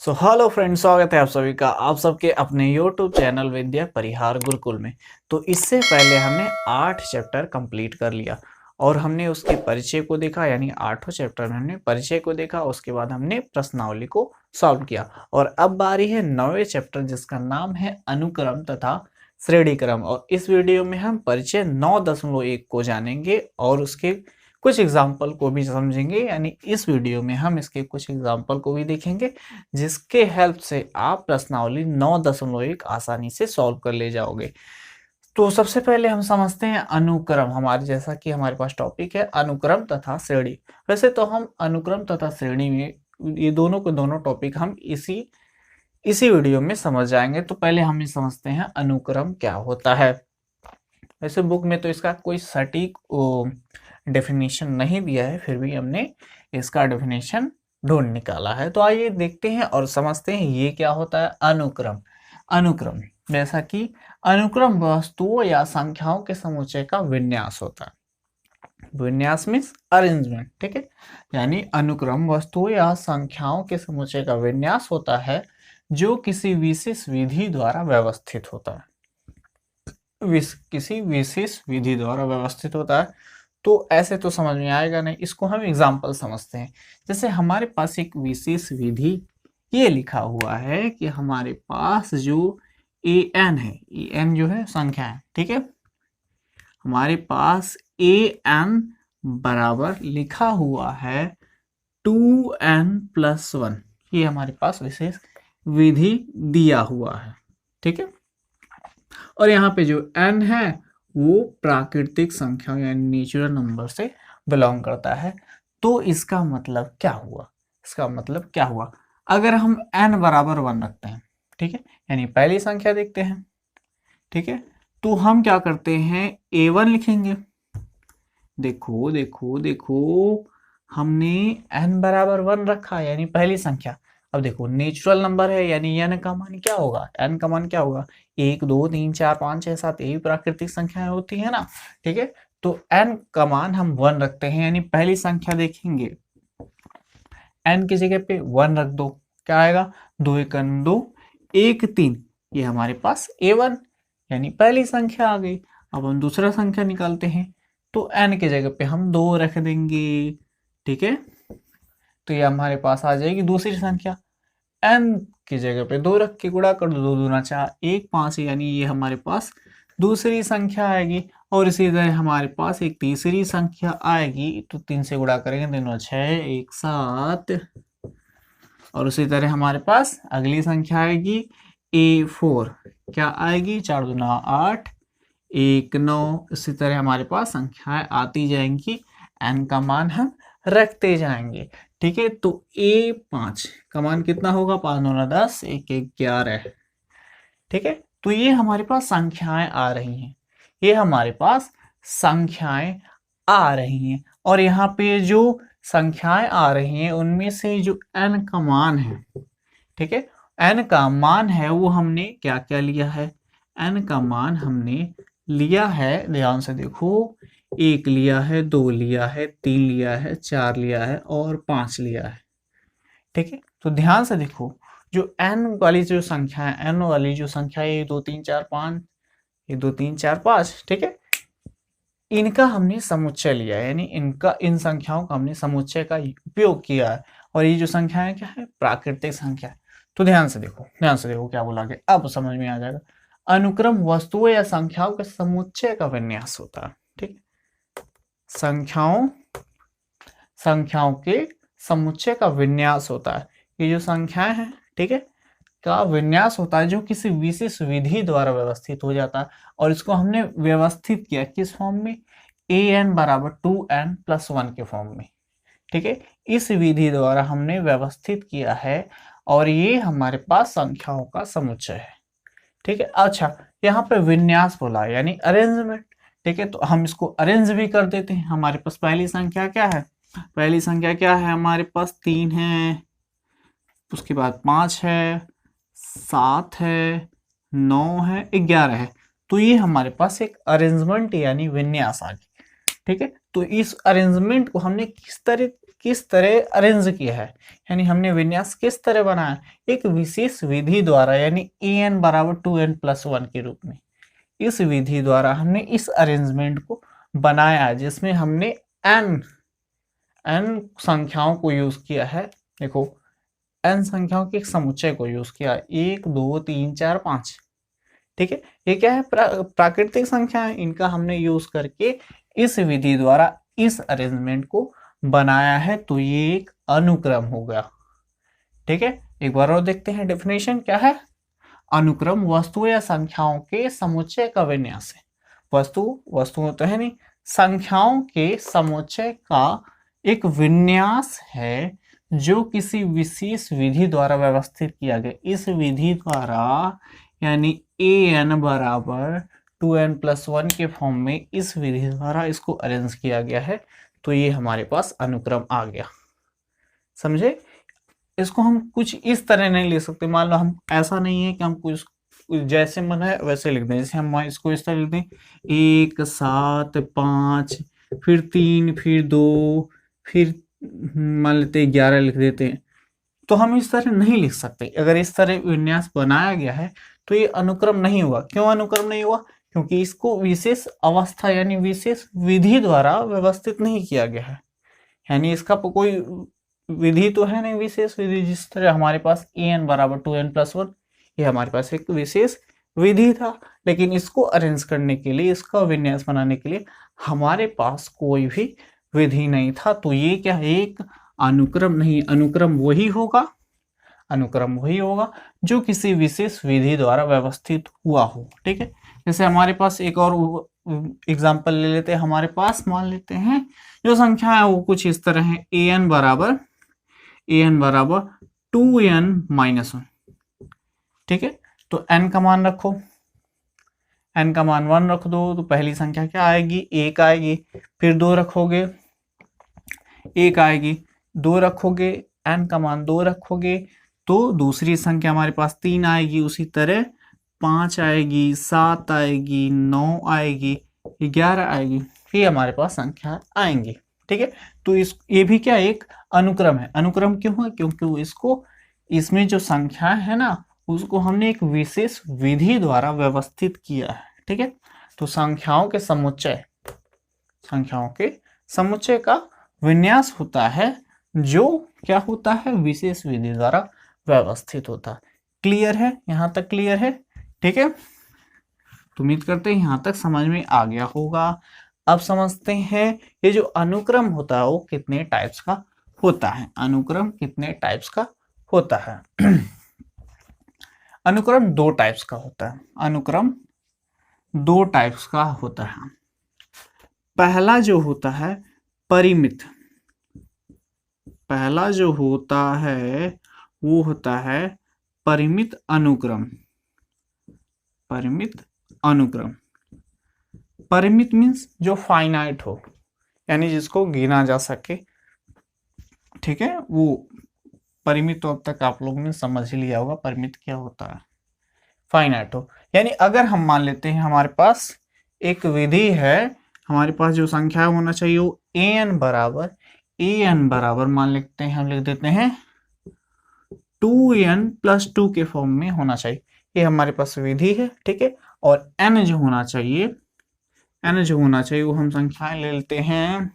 Hello friends, स्वागत है आप सभी का आप सबके अपने यूट्यूब चैनल विद्या परिहार गुरुकुल में। तो इससे पहले हमने 8 चैप्टर कंप्लीट कर लिया और हमने उसके परिचय को देखा, यानी 8 चैप्टर में हमने परिचय को देखा। उसके बाद हमने प्रश्नावली को सॉल्व किया और अब बारी है 9वें चैप्टर जिसका नाम है अनुक्रम तथा श्रेणी क्रम। और इस वीडियो में हम परिचय 9.1 को जानेंगे और उसके कुछ एग्जाम्पल को भी समझेंगे, यानी इस वीडियो में हम इसके कुछ एग्जाम्पल को भी देखेंगे जिसके हेल्प से आप प्रश्नावली 9.1 आसानी से सॉल्व कर ले जाओगे। तो सबसे पहले हम समझते हैं अनुक्रम। हमारे जैसा कि हमारे पास टॉपिक है अनुक्रम तथा श्रेणी। वैसे तो हम अनुक्रम तथा श्रेणी में ये दोनों के दोनों टॉपिक हम इसी वीडियो में समझ जाएंगे। तो पहले हम ये समझते हैं अनुक्रम क्या होता है। वैसे बुक में तो इसका कोई सटीक डेफिनेशन नहीं दिया है, फिर भी हमने इसका डेफिनेशन ढूंढ निकाला है। तो आइए देखते हैं और समझते हैं ये क्या होता है अनुक्रम। अनुक्रम जैसा कि अनुक्रम वस्तुओं या संख्याओं के समुच्चय का विन्यास होता है। विन्यास मीन्स अरेंजमेंट, ठीक है। यानी अनुक्रम वस्तुओं या संख्याओं के समुच्चय का विन्यास होता है जो किसी विशेष विधि द्वारा व्यवस्थित होता है। किसी विशेष विधि द्वारा व्यवस्थित होता है। तो ऐसे तो समझ में आएगा नहीं, इसको हम एग्जाम्पल समझते हैं। जैसे हमारे पास एक विशेष विधि ये लिखा हुआ है कि हमारे पास जो an है, an जो है संख्या है, ठीक है। हमारे पास an बराबर लिखा हुआ है 2n+1। ये हमारे पास विशेष विधि दिया हुआ है, ठीक है। और यहाँ पे जो n है वो प्राकृतिक संख्या यानी नेचुरल नंबर से बिलोंग करता है। तो इसका मतलब क्या हुआ? इसका मतलब क्या हुआ अगर हम n बराबर 1 रखते हैं, ठीक है, यानी पहली संख्या देखते हैं, ठीक है। तो हम क्या करते हैं a1 लिखेंगे। देखो देखो देखो, हमने n बराबर 1 रखा यानी पहली संख्या। अब देखो नेचुरल नंबर है यानी n का मान क्या होगा, n का मान क्या होगा 1 2 3 4 5 6 7, यही प्राकृतिक संख्याएं होती है ना, ठीक है। तो n का मान हम 1 रखते हैं यानी पहली संख्या देखेंगे, n की जगह पे 1 रख दो, क्या आएगा 2 1 2 1 3, ये हमारे पास a1 यानी पहली संख्या आ गई। अब हम दूसरा संख्या निकालते हैं तो n की जगह पे हम 2 रख देंगे, ठीक है। तो ये हमारे पास आ जाएगी दूसरी संख्या। n की जगह पे 2 रख के गुणा कर दो, 2 दूना 4 1 5, यानी ये हमारे पास दूसरी संख्या आएगी। और इसी तरह हमारे पास एक तीसरी संख्या आएगी, तो 3 से गुणा करेंगे 3 6 1 7। और उसी तरह हमारे पास अगली संख्या आएगी a4, क्या आएगी 4 दूना 8 1 9। इसी तरह हमारे पास संख्याएं आती जाएंगी, n का मान हम रखते जाएंगे, ठीक है। तो a5 का मान कितना होगा 5 9 10 1 1 11, ठीक है। तो ये हमारे पास संख्याएं आ रही हैं, ये हमारे पास संख्याएं आ रही हैं। और यहाँ पे जो संख्याएं आ रही हैं उनमें से जो n का मान है, ठीक है, n का मान है वो हमने क्या क्या लिया है, n का मान हमने लिया है, ध्यान से देखो, 1 लिया है 2 लिया है 3 लिया है 4 लिया है और 5 लिया है, ठीक है। तो ध्यान से देखो, जो n वाली जो संख्या है, n वाली जो संख्या है 1 2 3 4 5, 1 2 3 4 5, ठीक है, इनका हमने समुच्चय लिया है, यानी इन संख्याओं का हमने समुच्चय का उपयोग किया है। और ये जो संख्या है क्या है, प्राकृतिक संख्या है। तो ध्यान से देखो क्या बोला गया, अब समझ में आ जाएगा। अनुक्रम वस्तुओं या संख्याओं के समुच्चय का विन्यास होता है, ठीक है। संख्याओं के समुच्चय का विन्यास होता है। ये जो संख्याएं हैं, ठीक है, का विन्यास होता है जो किसी विशेष विधि द्वारा व्यवस्थित हो जाता है। और इसको हमने व्यवस्थित किया किस फॉर्म में, an बराबर 2n+1 के फॉर्म में, ठीक है। इस विधि द्वारा हमने व्यवस्थित किया है और ये हमारे पास संख्याओं का समुच्चय है, ठीक है। अच्छा, यहाँ पे विन्यास बोला यानी अरेंजमेंट, ठीक है। तो हम इसको अरेंज भी कर देते हैं। हमारे पास पहली संख्या क्या है, पहली संख्या क्या है हमारे पास 3 है, उसके बाद 5 है 7 है 9 है 11 है। तो ये हमारे पास एक अरेंजमेंट यानी विन्यास आ गई, ठीक है। तो इस अरेंजमेंट को हमने किस तरह अरेंज किया है, यानी हमने विन्यास किस तरह बनाया, एक विशेष विधि द्वारा, यानी an बराबर 2n+1 के रूप में। इस विधि द्वारा हमने इस अरेंजमेंट को बनाया जिसमें हमने n संख्याओं को यूज किया है। देखो n संख्याओं के एक समुच्चय को यूज किया, 1 2 3 4 5। ठीक है, ये क्या है, प्राकृतिक संख्या है, इनका हमने यूज करके इस विधि द्वारा इस अरेंजमेंट को बनाया है, तो ये एक अनुक्रम हो गया। ठीक है, एक बार और देखते हैं डेफिनेशन क्या है। अनुक्रम वस्तु या संख्याओं के समुच्चय का विन्यास है। वस्तु तो है नहीं, संख्याओं के समुच्चय का एक विन्यास है जो किसी विशेष विधि द्वारा व्यवस्थित किया गया। इस विधि द्वारा यानी an बराबर 2n+1 के फॉर्म में इस विधि द्वारा इसको अरेंज किया गया है, तो ये हमारे पास अनुक्रम आ गया। समझे? इसको हम कुछ इस तरह नहीं ले सकते। मान लो हम ऐसा नहीं है कि हम कुछ जैसे मन है वैसे लिख दें। जैसे हम इसको इस तरह लिख दें 1 7 5 फिर 3 फिर 2 फिर मान लेते 11 लिख देते हैं, तो हम इस तरह नहीं लिख सकते। अगर इस तरह विन्यास बनाया गया है तो ये अनुक्रम नहीं हुआ। क्यों अनुक्रम नहीं हुआ? क्योंकि इसको विशेष अवस्था यानी विशेष विधि द्वारा व्यवस्थित नहीं किया गया है। यानी इसका कोई विधि तो है नहीं, विशेष विधि। जिस तरह हमारे पास an बराबर 2n+1, ये हमारे पास एक विशेष विधि था, लेकिन इसको अरेंज करने के लिए, इसका विन्यास बनाने के लिए हमारे पास कोई भी विधि नहीं था। तो ये क्या है, एक अनुक्रम नहीं। अनुक्रम वही होगा जो किसी विशेष विधि द्वारा व्यवस्थित हुआ हो। ठीक है, जैसे हमारे पास एक और एग्जाम्पल ले लेते हैं। हमारे पास मान लेते हैं जो संख्या है वो कुछ इस तरह है, an बराबर 2n-1। ठीक है, तो n का मान रखो, n का मान 1 रख दो, तो पहली संख्या क्या आएगी, 1 आएगी। फिर 2 रखोगे, 1 आएगी। 2 रखोगे, n का मान 2 रखोगे, तो दूसरी संख्या हमारे पास 3 आएगी। उसी तरह 5 आएगी, 7 आएगी, 9 आएगी, 11 आएगी, फिर हमारे पास संख्या आएंगी। ठीक है, तो ये भी क्या एक अनुक्रम है। अनुक्रम क्यों है? क्योंकि इसमें जो संख्या है ना, उसको हमने एक विशेष विधि द्वारा व्यवस्थित किया है। ठीक है, तो संख्याओं के समुच्चय का विन्यास होता है जो क्या होता है, विशेष विधि द्वारा व्यवस्थित होता है। क्लियर है? यहां तक क्लियर है? ठीक है, तो उम्मीद करते हैं यहां तक समझ में आ गया होगा। अब समझते हैं ये जो अनुक्रम होता है वो कितने टाइप्स का होता है। अनुक्रम कितने टाइप्स का होता है? अनुक्रम 2 टाइप्स का होता है। अनुक्रम 2 टाइप्स का होता है। पहला जो होता है परिमित, पहला जो होता है वो होता है परिमित अनुक्रम। परिमित अनुक्रम, परिमित मीन्स जो फाइनाइट हो, यानी जिसको गिना जा सके। ठीक है, वो परिमित तो अब तक आप लोगों ने समझ ही लिया होगा परिमित क्या होता है। फाइनाइट हो, यानी अगर हम मान लेते हैं हमारे पास एक विधि है, हमारे पास जो संख्या होना चाहिए वो an बराबर मान लेते हैं, हम लिख देते हैं 2n+2 के फॉर्म में होना चाहिए। ये हमारे पास विधि है। ठीक है, और n जो होना चाहिए वो हम संख्याएं ले लेते हैं।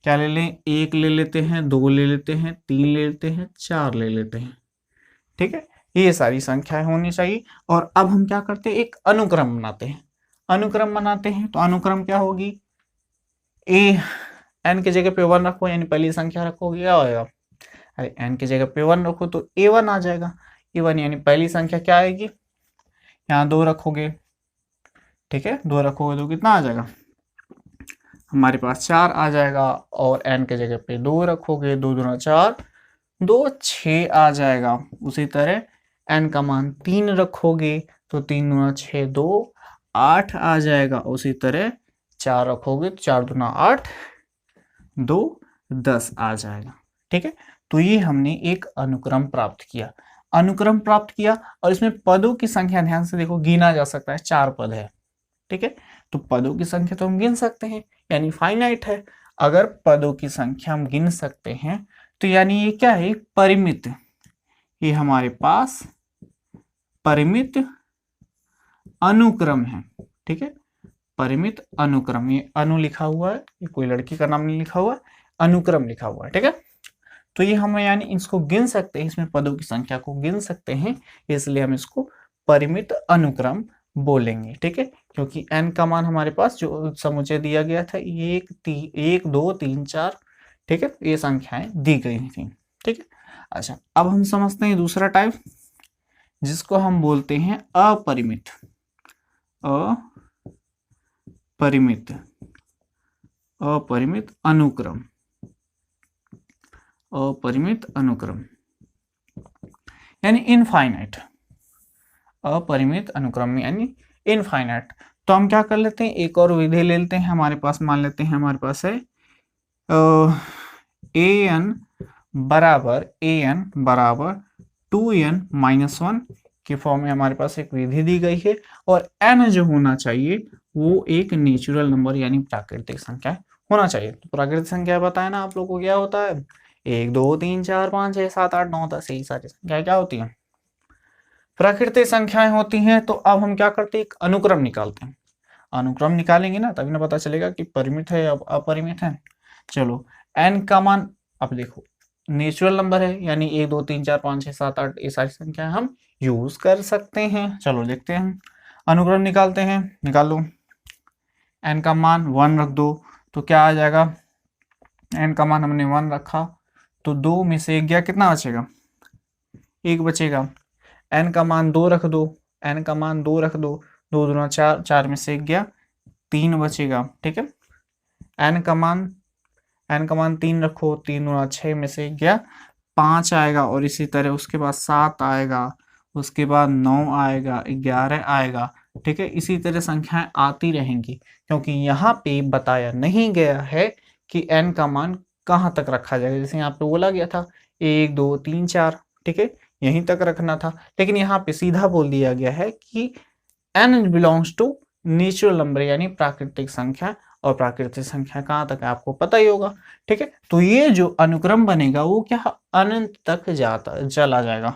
क्या ले लें? 1 ले लेते हैं, 2 ले लेते हैं, 3 ले लेते हैं, 4 ले लेते हैं। ठीक है, ये सारी संख्याएं होनी चाहिए। और अब हम क्या करते हैं, एक अनुक्रम बनाते हैं। तो अनुक्रम क्या होगी, n की जगह पे 1 रखो, यानी पहली संख्या रखोगे, क्या होगा, अरे n की जगह पे 1 रखो तो a1 आ जाएगा। a1 यानी पहली संख्या क्या आएगी, यहाँ 2 रखोगे। ठीक है, 2 रखोगे तो कितना आ जाएगा, हमारे पास 4 आ जाएगा। और n के जगह पे 2 रखोगे, 2 दूना 4, 2 6 आ जाएगा। उसी तरह n का मान 3 रखोगे तो 3 दूना 6, 2 8 आ जाएगा। उसी तरह 4 रखोगे तो 4 दूना 8, 2 10 आ जाएगा। ठीक है, तो ये हमने एक अनुक्रम प्राप्त किया। और इसमें पदों की संख्या ध्यान से देखो, गिना जा सकता है, 4 पद है। ठीक है, तो पदों की संख्या तो हम गिन सकते हैं, यानी फाइनाइट है। अगर पदों की संख्या हम गिन सकते हैं तो यानी ये क्या है, परिमित, ये हमारे पास परिमित अनुक्रम है। ठीक है, परिमित अनुक्रम, ये अनु लिखा हुआ है, ये कोई लड़की का नाम नहीं लिखा हुआ, अनुक्रम लिखा हुआ है। ठीक है, तो ये हम यानी इसको गिन सकते हैं, इसमें पदों की संख्या को गिन सकते हैं, इसलिए हम इसको परिमित अनुक्रम बोलेंगे। ठीक है, क्योंकि n का मान हमारे पास जो समुच्चय दिया गया था 1 2 3 4, ठीक है, ये संख्याएं दी गई थी। ठीक है, अच्छा अब हम समझते हैं दूसरा टाइप, जिसको हम बोलते हैं अपरिमित। अपरिमित अपरिमित अनुक्रम, अपरिमित अनुक्रम यानी इनफाइनाइट, अपरिमित अनुक्रम यानी इनफाइनाइट। तो हम क्या कर लेते हैं, एक और विधि ले लेते हैं, हमारे पास मान लेते हैं हमारे पास है an बराबर 2n-1 के फॉर्म में हमारे पास एक विधि दी गई है, और n जो होना चाहिए वो एक नेचुरल नंबर यानी प्राकृतिक संख्या होना चाहिए। तो प्राकृतिक संख्या बताए ना आप लोग को क्या होता है, 1 2 3 4 5 6 7 8 9 10, यही सारी संख्याएं क्या होती हैं, प्राकृतिक संख्याएं होती हैं। तो अब हम क्या करते हैं, एक अनुक्रम निकालते हैं। अनुक्रम निकालेंगे ना तभी ना पता चलेगा कि परिमित है या अपरिमित है। चलो n का मान, अब देखो नेचुरल नंबर है यानी 1 2 3 4 5 6 7 8, ये सारी संख्याएं हम यूज कर सकते हैं। चलो देखते हैं, अनुक्रम निकालते हैं, निकाल लो। n का मान 1 रख दो तो क्या आ जाएगा, n का मान हमने 1 रखा तो 2 में से 1 गया, कितना बचेगा, 1 बचेगा। n का मान 2 रख दो, n का मान 2 रख दो, 2 दूना 4, 4 में से 1 गया, 3 बचेगा। ठीक है, n का मान 3 रखो, 3 दूना 6 में से 1 गया, 5 आएगा, और इसी तरह उसके बाद 7 आएगा, उसके बाद 9 आएगा, 11 आएगा। ठीक है, इसी तरह संख्याएं आती रहेंगी, क्योंकि यहाँ पे बताया नहीं गया है कि n का मान कहाँ तक रखा जाएगा। जैसे यहाँ पे बोला गया था 1 2 3 4, ठीक है, यहीं तक रखना था, लेकिन यहाँ पे सीधा बोल दिया गया है कि n belongs to natural number यानी प्राकृतिक संख्या, और प्राकृतिक संख्या कहाँ तक है आपको पता ही होगा। ठीक है, तो ये जो अनुक्रम बनेगा वो क्या अनंत तक चला जाएगा,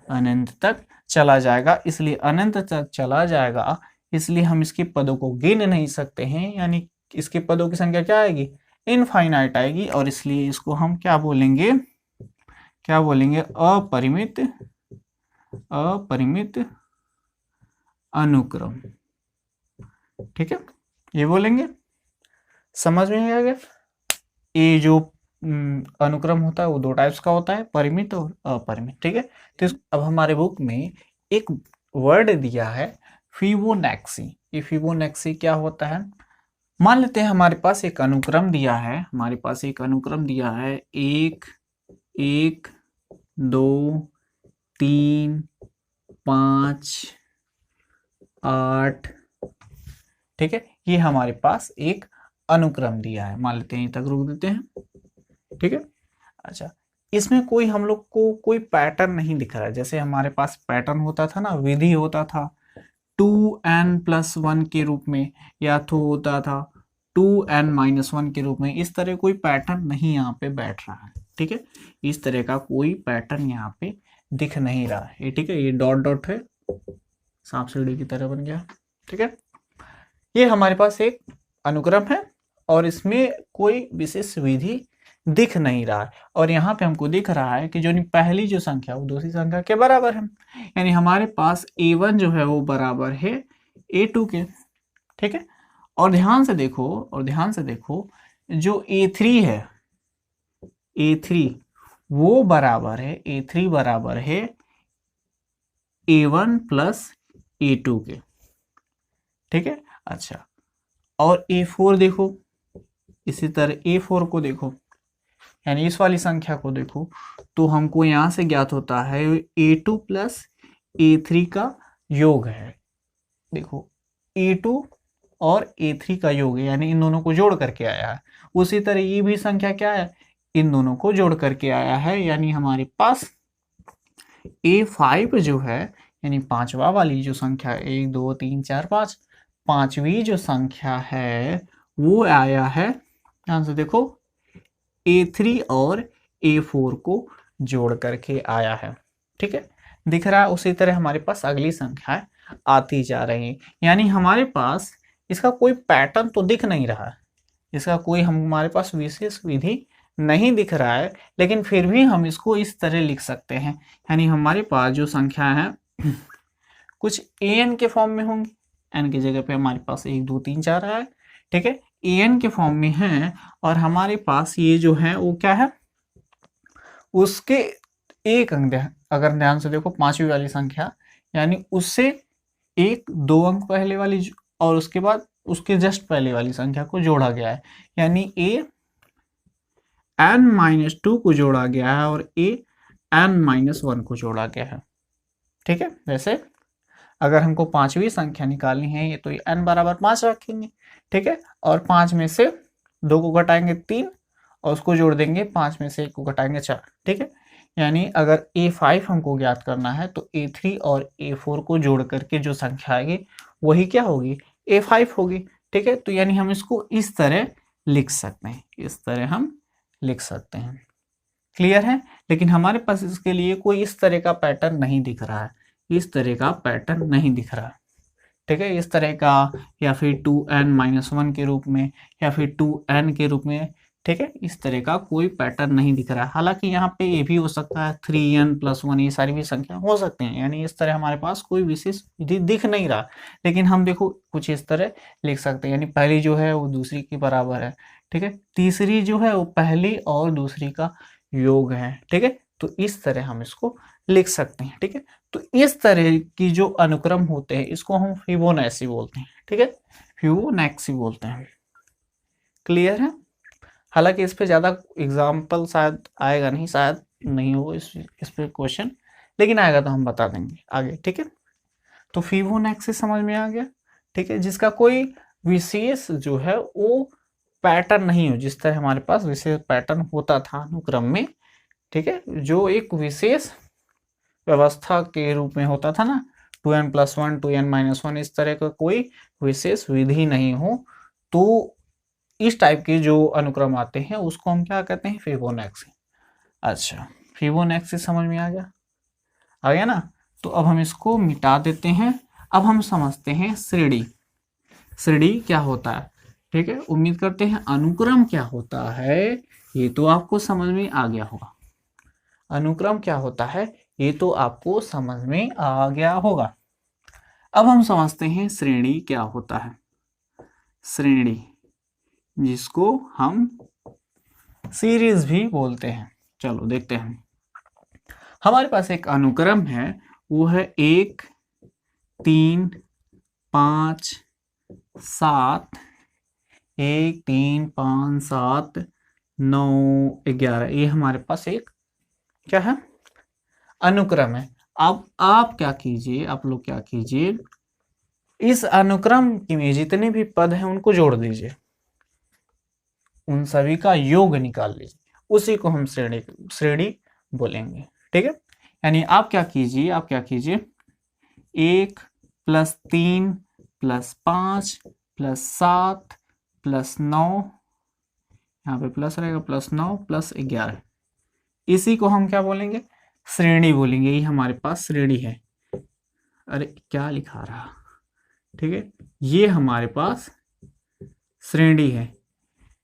अनंत तक चला जाएगा, इसलिए अनंत तक चला जाएगा, इसलिए हम इसके पदों को गिन नहीं सकते हैं, यानी इसके पदों की संख्या क्या आएगी, इनफाइनाइट आएगी, और इसलिए इसको हम क्या बोलेंगे, अपरिमित अनुक्रम। ठीक है, ये बोलेंगे, समझ में आ गया। ये जो अनुक्रम होता है वो 2 टाइप्स का होता है, परिमित और अपरिमित। ठीक है, तो अब हमारे बुक में एक वर्ड दिया है फिबोनैक्सी। ये फिबोनैक्सी क्या होता है, मान लेते हैं हमारे पास एक अनुक्रम दिया है, 1 1 2 3 5 8। ठीक है, ये हमारे पास एक अनुक्रम दिया है, मान लेते हैं यहीं तक रोक देते हैं। ठीक है, अच्छा इसमें कोई हम लोग को कोई पैटर्न नहीं दिख रहा है। जैसे हमारे पास पैटर्न होता था ना, विधि होता था 2n+1 के रूप में, या तो होता था 2n-1 के रूप में, इस तरह कोई पैटर्न नहीं यहाँ पे बैठ रहा है। ठीक है, इस तरह का कोई पैटर्न यहाँ पे दिख नहीं रहा है। ठीक है, ये डॉट डॉट है, सांप सीढ़ी की तरह बन गया। ठीक है, ये हमारे पास एक अनुक्रम है और इसमें कोई विशेष विधि दिख नहीं रहा है, और यहाँ पे हमको दिख रहा है कि जो पहली जो संख्या वो दूसरी संख्या के बराबर है, यानी हमारे पास a1 जो है वो बराबर है a2 के। ठीक है, और ध्यान से देखो जो a3 है, a3 वो बराबर है, a3 बराबर है a1 प्लस a2 के। ठीक है, अच्छा और a4 देखो, इसी तरह a4 को देखो, यानी इस वाली संख्या को देखो, तो हमको यहां से ज्ञात होता है a2 प्लस a3 का योग है। देखो a2 और a3 का योग है, यानी इन दोनों को जोड़ करके आया है। उसी तरह ये भी संख्या क्या है, इन दोनों को जोड़ करके आया है, यानी हमारे पास a5 जो है, यानी पांचवा वाली जो संख्या 1 2 3 4 5, पांचवी जो संख्या है वो आया है ध्यान से देखो, A3 और A4 को जोड़ करके आया है, ठीक है, दिख रहा है। उसी तरह हमारे पास अगली संख्याएं आती जा रही हैं, यानी हमारे पास इसका कोई पैटर्न तो दिख नहीं रहा है, इसका कोई हमारे पास विशेष विधि नहीं दिख रहा है, लेकिन फिर भी हम इसको इस तरह लिख सकते हैं। यानी हमारे पास जो संख्या है कुछ an के फॉर्म में होंगी, n की जगह पे हमारे पास 1 2 3 4 है, ठीक है, an के फॉर्म में है, और हमारे पास ये जो है वो क्या है, उसके एक अंक अगर ध्यान से देखो पांचवी वाली संख्या, यानी उससे एक दो अंक पहले वाली और उसके बाद उसके जस्ट पहले वाली संख्या को जोड़ा गया है, यानी a n-2 को जोड़ा गया है और a n-1 को जोड़ा गया है, ठीक है। जैसे अगर हमको पांचवी संख्या निकालनी है, ये तो n बराबर 5 रखेंगे, ठीक है, और 5 में से 2 को घटाएंगे 3 और उसको जोड़ देंगे, 5 में से 1 को घटाएंगे 4, ठीक है। यानी अगर A5 हमको ज्ञात करना है तो A3 और A4 को जोड़ करके जो संख्या आएगी वही क्या होगी, A5 होगी, ठीक है। तो यानी हम इसको इस तरह लिख सकते हैं, इस तरह हम लिख सकते हैं, क्लियर है। लेकिन हमारे पास इसके लिए कोई इस तरह का पैटर्न नहीं दिख रहा है, इस तरह का पैटर्न नहीं दिख रहा, ठीक है, इस तरह का, या फिर 2n-1 के रूप में, या फिर 2n के रूप में, ठीक है, इस तरह का कोई पैटर्न नहीं दिख रहा है। हालांकि यहाँ पे ये भी हो सकता है 3n+1, ये सारी भी संख्या हो सकती हैं, यानी इस तरह हमारे पास कोई विशेष विधि दिख नहीं रहा, लेकिन हम देखो कुछ इस तरह लिख सकते हैं, यानी पहली जो है वो दूसरी के बराबर है, ठीक है, तीसरी जो है वो पहली और दूसरी का योग है, ठीक है। तो इस तरह हम इसको लिख सकते हैं, ठीक है। तो इस तरह की जो अनुक्रम होते हैं इसको हम फिबोनाची बोलते हैं, ठीक है, फिबोनाची बोलते हैं, क्लियर है। हालांकि इस पे ज़्यादा एग्जाम्पल शायद आएगा नहीं, शायद नहीं हो इस पे क्वेश्चन, लेकिन आएगा तो हम बता देंगे आगे, ठीक है। तो फिबोनाची समझ में आ गया, ठीक है, जिसका कोई विशेष जो है वो पैटर्न नहीं हो, जिस तरह हमारे पास विशेष पैटर्न होता था अनुक्रम में, ठीक है, जो एक विशेष व्यवस्था के रूप में होता था ना, 2n+1 2n-1, इस तरह का कोई विशेष विधि नहीं हो, तो इस टाइप के जो अनुक्रम आते हैं उसको हम क्या कहते हैं, फिबोनाची। अच्छा, फिबोनाची समझ में आ गया ना। तो अब हम इसको मिटा देते हैं, अब हम समझते हैं श्रेणी। श्रेणी क्या होता है, ठीक है, उम्मीद करते हैं अनुक्रम क्या होता है ये तो आपको समझ में आ गया होगा। अनुक्रम क्या होता है ये तो आपको समझ में आ गया होगा। अब हम समझते हैं श्रेणी क्या होता है। श्रेणी, जिसको हम सीरीज भी बोलते हैं, चलो देखते हैं। हमारे पास एक अनुक्रम है, वो है 1 3 5 7, 1 3 5 7 9 11, ये हमारे पास एक क्या है, अनुक्रम है। अब आप क्या कीजिए, आप लोग क्या कीजिए, इस अनुक्रम में जितने भी पद हैं उनको जोड़ दीजिए, उन सभी का योग निकाल लीजिए, उसी को हम श्रेणी बोलेंगे, ठीक है। यानी आप क्या कीजिए 1 + 3 + 5 + 7 + 9, यहाँ पे प्लस रहेगा, +9 + 11, इसी को हम क्या बोलेंगे, श्रेणी बोलेंगे। ये हमारे पास श्रेणी है। अरे क्या लिखा रहा, ठीक है, ये हमारे पास श्रेणी है,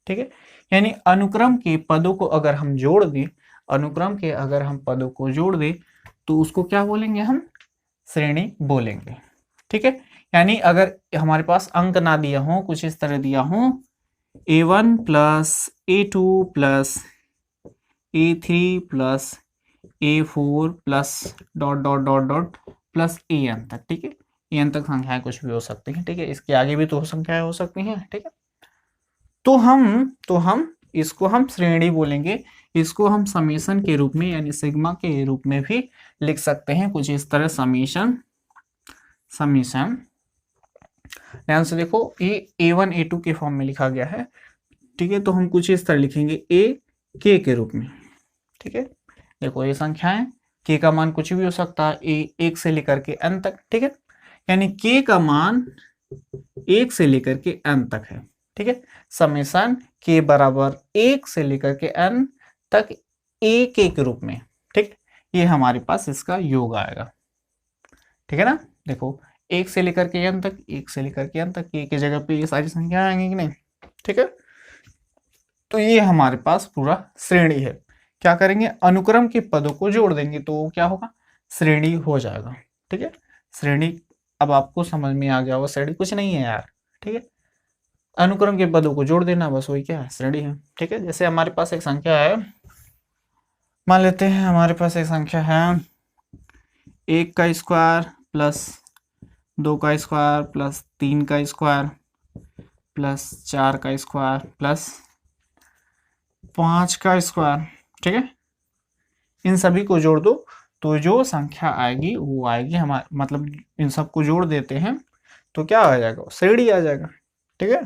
ठीक है। यानी अनुक्रम के पदों को अगर हम जोड़ दें, अनुक्रम के अगर हम पदों को जोड़ दें तो उसको क्या बोलेंगे, हम श्रेणी बोलेंगे, ठीक है। यानी अगर हमारे पास अंक ना दिया हो, कुछ इस तरह दिया हो, A1 + A2 + A3 + A4 + AN तक, ठीक है, AN तक संख्याएं कुछ भी हो सकती हैं, ठीक है, इसके आगे भी तो संख्याएं हो सकती हैं, ठीक है। तो हम इसको हम श्रेणी बोलेंगे, इसको हम समेशन के रूप में यानी सिग्मा के रूप में भी लिख सकते हैं, कुछ इस तरह, समेशन। ध्यान से देखो, ये A1 A2 के फॉर्म में लिखा गया है, ठीक है, तो हम कुछ इस तरह लिखेंगे A K के रूप में, ठीक है। देखो ये संख्याएं, K का मान कुछ भी हो सकता है, 1 से लेकर के n तक, ठीक है, यानी K का मान 1 से लेकर के n तक है, ठीक है। समेशन k बराबर 1 से लेकर के n तक एक के रूप में, ठीक, ये हमारे पास इसका योग आएगा, ठीक है ना। देखो 1 से लेकर के n तक, 1 से लेकर के n तक k की जगह पे ये सारी संख्या आएंगी कि नहीं, ठीक है। तो ये हमारे पास पूरा श्रेणी है। क्या करेंगे, अनुक्रम के पदों को जोड़ देंगे तो क्या होगा, श्रेणी हो जाएगा, ठीक है। श्रेणी अब आपको समझ में आ गया होगा, श्रेणी कुछ नहीं है यार, ठीक है। अनुक्रम के पदों को जोड़ देना, बस वही क्या है, श्रेणी है, ठीक है। जैसे हमारे पास एक संख्या है, मान लेते हैं हमारे पास एक संख्या है 1 का स्क्वायर प्लस 2 का स्क्वायर प्लस 3 का स्क्वायर प्लस 4 का स्क्वायर प्लस 5 का स्क्वायर, ठीक है। इन सभी को जोड़ दो तो जो संख्या आएगी वो आएगी हमारे, मतलब इन सबको जोड़ देते हैं तो क्या आ जाएगा, श्रेणी आ जाएगा, ठीक है।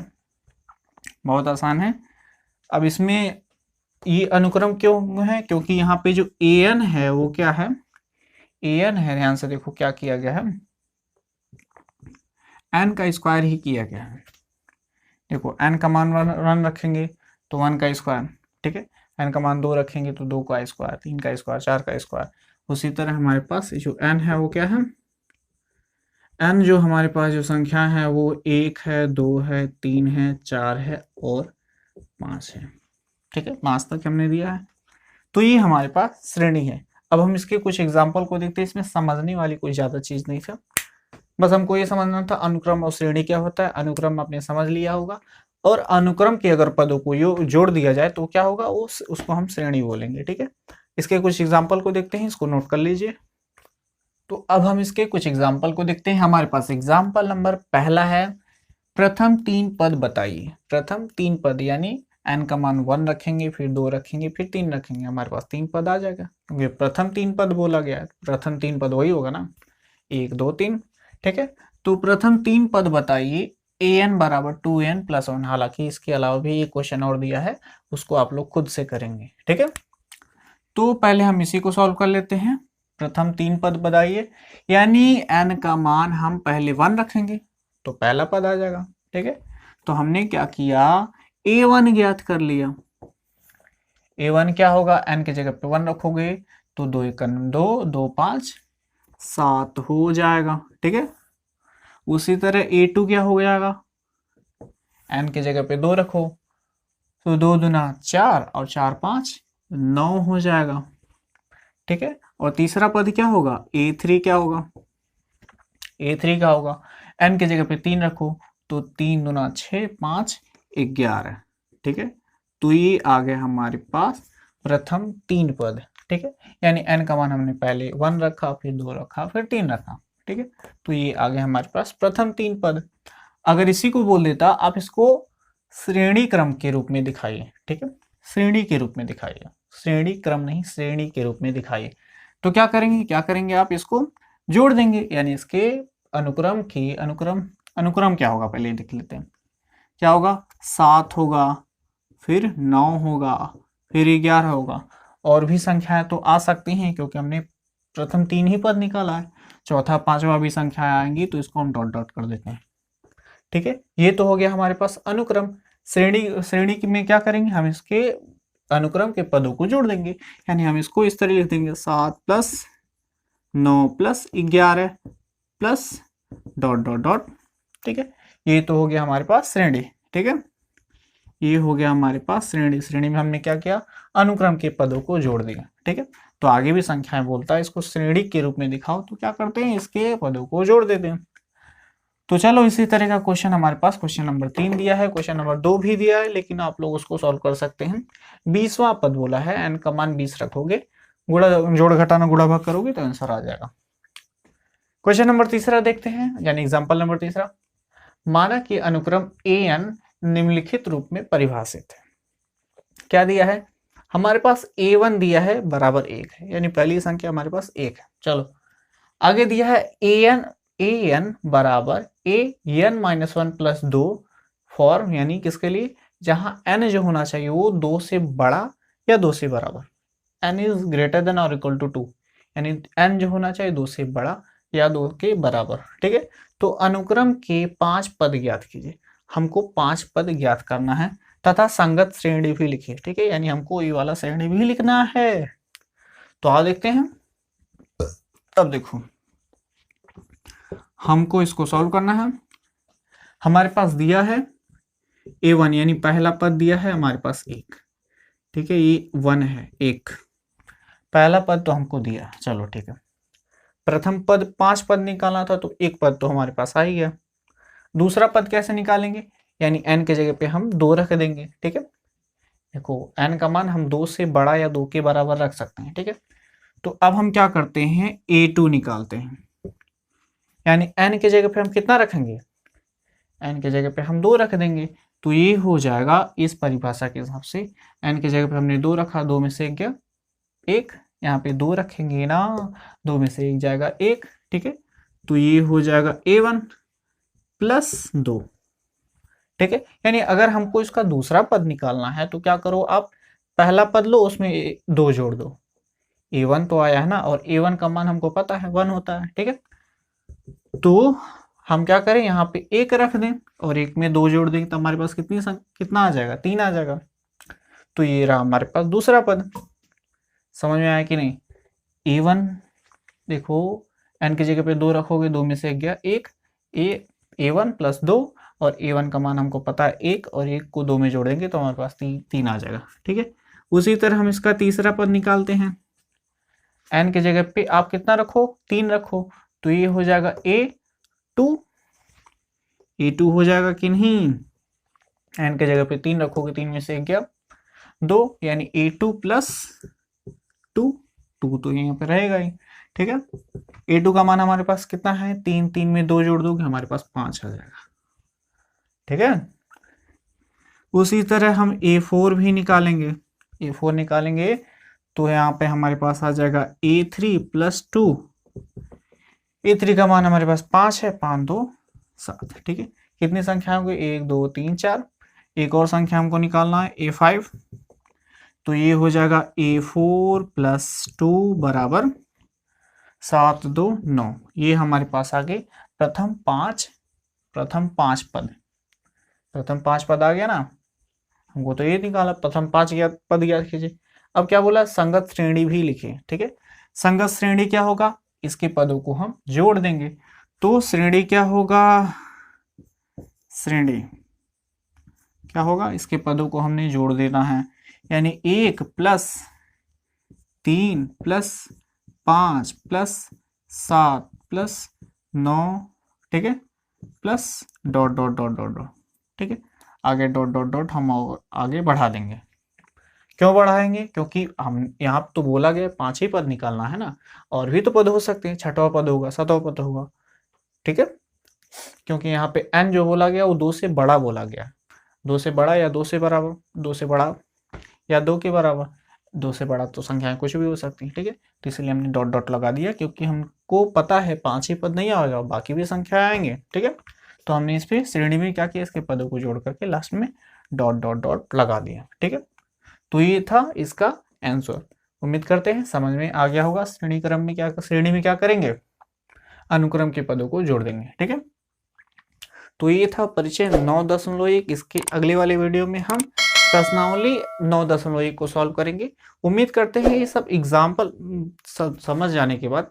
बहुत आसान है। अब इसमें ये अनुक्रम क्यों है, क्योंकि यहाँ पे जो an है वो क्या है, an है, ध्यान से देखो क्या किया गया है, n का स्क्वायर ही किया गया है। देखो n का मान 1 रखेंगे तो 1 का स्क्वायर, ठीक है। n का मान 2 रखेंगे तो 2 का स्क्वायर, 3 का स्क्वायर, 4 का स्क्वायर। उसी तरह हमारे पास जो n है वो क्या है, n जो हमारे पास जो संख्या है वो 1 है, 2 है, 3 है, 4 है और 5 है, ठीक है। 5 तक हमने दिया है, तो ये हमारे पास श्रेणी है। अब हम इसके कुछ एग्जाम्पल को देखते हैं। इसमें समझने वाली कोई ज्यादा चीज नहीं था, बस हमको ये समझना था अनुक्रम और श्रेणी क्या होता है। अनुक्रम आपने समझ लिया होगा, और अनुक्रम के अगर पदों को जोड़ दिया जाए तो क्या होगा, उसको हम श्रेणी बोलेंगे, ठीक है। इसके कुछ एग्जाम्पल को देखते हैं, इसको नोट कर लीजिए। तो अब हम इसके कुछ एग्जाम्पल को देखते हैं। हमारे पास एग्जाम्पल नंबर पहला है, प्रथम 3 पद बताइए। प्रथम 3 पद यानी n का मान 1 रखेंगे, फिर 2 रखेंगे, फिर 3 रखेंगे, हमारे पास 3 पद आ जाएगा, क्योंकि प्रथम 3 पद बोला गया है। प्रथम 3 पद वही होगा ना, 1 2 3, ठीक है। तो प्रथम 3 पद बताइए, an बराबर 2n प्लस 1। हालांकि इसके अलावा भी एक क्वेश्चन और दिया है, उसको आप लोग खुद से करेंगे, ठीक है। तो पहले हम इसी को सॉल्व कर लेते हैं। प्रथम 3 पद बताइए, यानी n का मान हम पहले 1 रखेंगे तो पहला पद आ जाएगा, ठीक है। तो हमने क्या किया, a1 ज्ञात कर लिया। a1 क्या होगा, n की जगह पे 1 रखोगे तो 2 1 2, 2 5 7 हो जाएगा, ठीक है। उसी तरह a2 क्या हो जाएगा, n की जगह पे 2 रखो तो 2 दूना 4 और 4 5 9 हो जाएगा, ठीक है। और तीसरा पद क्या होगा, a3 क्या होगा, a3 क्या होगा, n की जगह पे 3 रखो तो 3 दूना 6 5 11, ठीक है। तो ये आ गया हमारे पास प्रथम 3 पद, ठीक है। यानी n का मान हमने पहले 1 रखा, फिर 2 रखा, फिर 3 रखा, ठीक है। तो ये आ गया हमारे पास प्रथम 3 पद। अगर इसी को बोल देता, आप इसको श्रेणी क्रम के रूप में दिखाइए, ठीक है। श्रेणी के रूप में दिखाइए, श्रेणी क्रम नहीं, श्रेणी के रूप में दिखाइए। तो क्या करेंगे आप इसको जोड़ देंगे, यानी इसके अनुक्रम की अनुक्रम क्या होगा पहले देख लेते हैं। क्या होगा, 7 होगा, फिर 9 होगा, फिर 11 होगा। और भी संख्याएं तो आ सकती हैं, क्योंकि हमने प्रथम 3 ही पद निकाला है। चौथा 5वां भी संख्या आएंगी तो इसको हम डॉट डॉट कर देते हैं, ठीक है। ये तो हो गया हमारे पास अनुक्रम। श्रेणी में क्या करेंगे, हम इसके अनुक्रम के पदों को जोड़ देंगे, यानी हम इसको इस तरह लिख देंगे, 7 plus 9 plus 11 plus dot dot dot, ठीक है। ये तो हो गया हमारे पास श्रेणी, ठीक है। ये हो गया हमारे पास श्रेणी। श्रेणी में हमने क्या किया, अनुक्रम के पदों को जोड़ दिया, ठीक है। तो आगे भी संख्याएं बोलता है इसको श्रेणी के रूप में दिखाओ, तो क्या करते हैं, इसके पदों को जोड़ देते हैं। तो चलो इसी तरह का क्वेश्चन हमारे पास क्वेश्चन नंबर 3 दिया है, क्वेश्चन नंबर 2 भी दिया है, लेकिन आप लोग उसको सॉल्व कर सकते हैं। 20वां पद बोला है, n का मान 20 रखोगे, जोड़ घटाना गुणा भाग करोगे तो आंसर आ जाएगा। क्वेश्चन नंबर 3 देखते हैं, यानी एग्जाम्पल नंबर 3। माना कि अनुक्रम an निम्नलिखित रूप में परिभाषित है। क्या दिया है, हमारे पास a1 दिया है बराबर 1 है, यानी पहली संख्या हमारे पास 1 है। चलो आगे दिया है an बराबर an-1 प्लस 2 फॉर, यानी किसके लिए, जहां n जो होना चाहिए वो 2 से बड़ा या 2 से बराबर, n इज ग्रेटर देन और इक्वल टू 2, यानी n जो होना चाहिए 2 से बड़ा या 2 के बराबर, ठीक है। तो अनुक्रम के 5 पद ज्ञात कीजिए। हमको 5 पद ज्ञात करना है तथा संगत श्रेणी भी लिखिए। ठीक है, यानी हमको ये वाला श्रेणी भी लिखना है। तो आओ देखते हैं। अब देखो, हमको इसको सॉल्व करना है। हमारे पास दिया है A1 यानी पहला पद दिया है हमारे पास 1। ठीक है, ये 1 है, 1 पहला पद तो हमको दिया। चलो ठीक है, प्रथम पद 5 पद निकालना था तो 1 पद तो हमारे पास आ ही गया। दूसरा पद कैसे निकालेंगे, यानी n के जगह पे हम 2 रख देंगे। ठीक है, देखो n का मान हम 2 से बड़ा या 2 के बराबर रख सकते हैं। ठीक है, तो अब हम क्या करते हैं, A2 निकालते हैं। यानी n के जगह पे हम कितना रखेंगे, n के जगह पे हम 2 रख देंगे। तो ये हो जाएगा इस परिभाषा के हिसाब से, n के जगह पे हमने 2 रखा, 2 में से 1 गया 1, यहाँ पे 2 रखेंगे ना, 2 में से 1 जाएगा 1। ठीक है, तो ये हो जाएगा A1 प्लस 2। ठीक है, यानी अगर हमको इसका दूसरा पद निकालना है तो क्या करो आप, पहला पद लो उसमें 2 जोड़ दो। A1 तो आया है ना, और A1 का मान हमको पता है 1 होता है। ठीक है, तो हम क्या करें, यहाँ पे 1 रख दें और 1 में 2 जोड़ दें तो हमारे पास कितना आ जाएगा, 3 आ जाएगा। तो ये रहा हमारे पास दूसरा पद। समझ में आया कि नहीं। A1 देखो, n की जगह पे 2 रखोगे, 2 में से 1 गया 1, A1 प्लस 2, और A1 का मान हमको पता है 1, और 1 को 2 में जोड़ेंगे तो हमारे पास 3 आ जाएगा। ठीक है, उसी तरह हम इसका तीसरा पद निकालते हैं। n की जगह पे आप कितना रखो, 3 रखो, तो ये हो जाएगा A2 हो जाएगा कि नहीं। n के जगह पे 3 रखोगे, 3 में से 1 गया 2, यानी A2 प्लस 2 तो यहाँ पे रहेगा ही। ठीक है, A2 का मान हमारे पास कितना है, 3, 3 में 2 जोड़ दोगे हमारे पास 5 आ जाएगा। ठीक है, उसी तरह हम A4 भी निकालेंगे। A4 निकालेंगे तो यहाँ पे हमारे पास आ जाएगा A3 प्लस 2। A3 का मान हमारे पास 5 है, 5 2 7। ठीक है, कितनी संख्या होगी, 1 2 3 4। एक और संख्या हमको निकालना है A5, तो ये हो जाएगा A4 प्लस 2 बराबर 7 2 9। ये हमारे पास आ गए प्रथम पांच पद। प्रथम 5 पद आ गया ना, हमको तो ये निकाला प्रथम 5 पद याद कीजिए। अब क्या बोला, संगत श्रेणी भी लिखिए। ठीक है, संगत श्रेणी क्या होगा, इसके पदों को हम जोड़ देंगे। तो श्रेणी क्या होगा, श्रेणी क्या होगा, इसके पदों को हमने जोड़ देना है। यानी 1 प्लस 3 प्लस 5 प्लस 7 प्लस 9। ठीक है, plus dot dot dot dot dot. ठीक है, आगे डॉट डॉट डॉट हम आगे बढ़ा देंगे। क्यों बढ़ाएंगे, क्योंकि हम यहाँ तो बोला गया 5 ही पद निकालना है ना, और भी तो पद हो सकते हैं, 6वां पद होगा, 7वां पद होगा। ठीक है, क्योंकि यहाँ पे n जो बोला गया वो 2 से बड़ा बोला गया, 2 से बड़ा या 2 से बराबर, 2 से बड़ा या 2 के बराबर। 2 से बड़ा तो संख्याएं कुछ भी हो सकती हैं। ठीक है, तो इसलिए हमने डॉट डॉट लगा दिया, क्योंकि हमको पता है 5 ही पद नहीं आएगा, बाकी भी संख्या आएंगे। ठीक है, तो हमने इस पे श्रेणी में क्या किया, इसके पदों को जोड़ करके लास्ट में डॉट डॉट डॉट लगा दिया। ठीक है, तो ये था इसका आंसर। उम्मीद करते हैं समझ में आ गया होगा। श्रेणी में क्या करेंगे, अनुक्रम के पदों को जोड़ देंगे। ठीक है, तो ये था परिचय 9.1। इसके अगले वाले वीडियो में हम प्रश्नावली 9.1 को सॉल्व करेंगे। उम्मीद करते हैं ये सब एग्जाम्पल समझ जाने के बाद,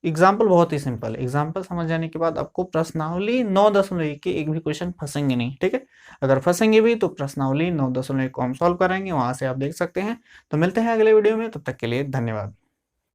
एग्जाम्पल बहुत ही सिंपल है, एग्जाम्पल समझ जाने के बाद आपको प्रश्नावली 9.1 के एक भी क्वेश्चन फंसेंगे नहीं। ठीक है, अगर फंसेंगे भी तो प्रश्नावली 9.1 को हम सॉल्व कराएंगे, वहां से आप देख सकते हैं। तो मिलते हैं अगले वीडियो में, तब तक के लिए धन्यवाद।